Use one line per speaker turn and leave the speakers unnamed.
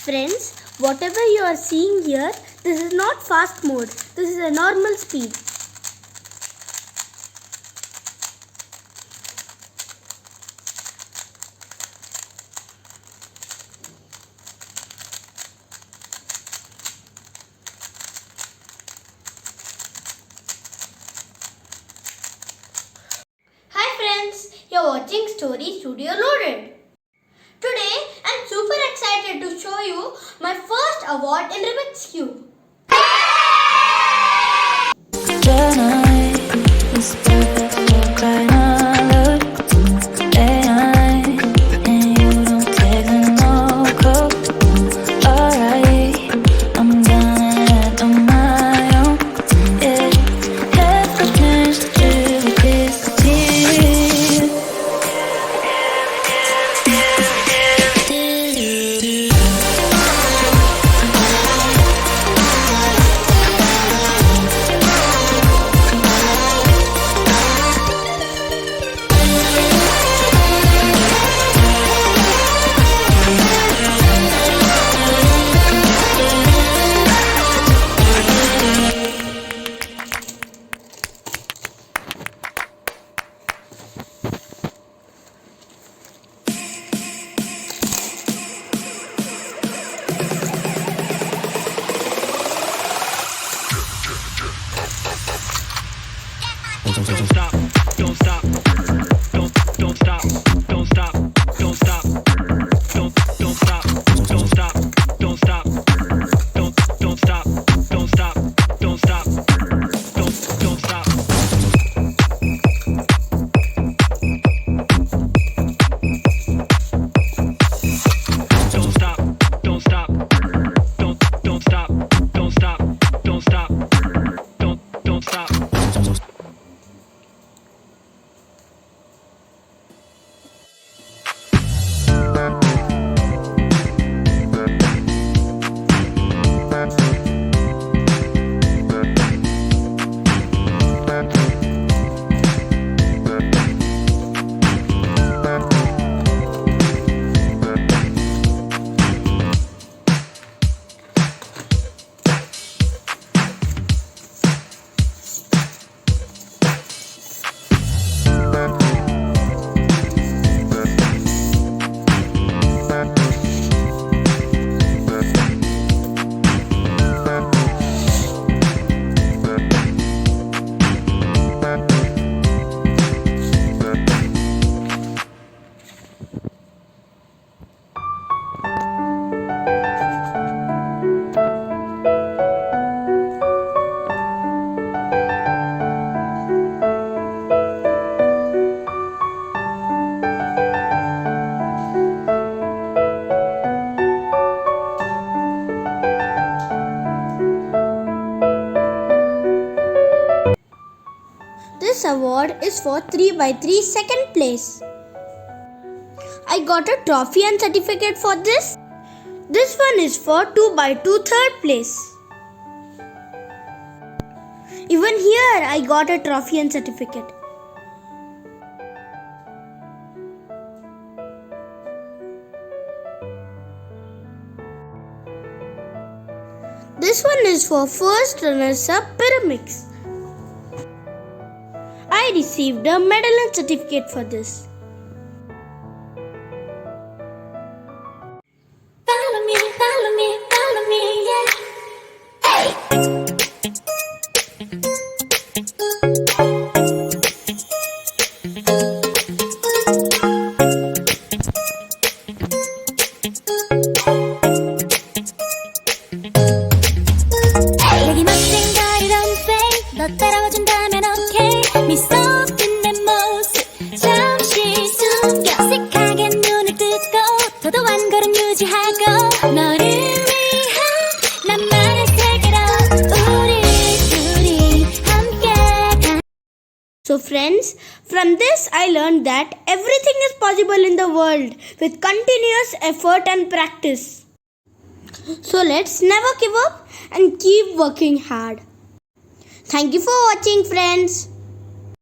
Friends, whatever you are seeing here, this is not fast mode. This is a normal speed. Hi friends, you're watching Story Studio Loaded. Today, I'm super excited to show you my first award in Rubik's Cube.
Don't stop, don't stop, don't stop, don't stop, don't stop, don't stop, don't stop, don't stop, don't stop, don't stop, don't stop, don't stop. Don't stop, don't stop, don't stop, don't stop, don't stop, don't stop.
This award is for 3x3 second place. I got a trophy and certificate for this. This one is for 2x2 third place. Even here I got a trophy and certificate. This one is for first runners-up pyramids. I received a medal and certificate for this.
Follow me, yeah. 여기 멋진 거리 don't fake 너 따라와준다면 okay 미소 짓는 모습 잠시 숨겨 어색하게 눈을 뜨고 더도 한 걸음 유지하고 너를 위한 나만의 세계로 우리 함께.
So friends, from this I learned that everything is possible in the world with continuous effort and practice. So let's never give up and keep working hard. Thank you for watching, friends.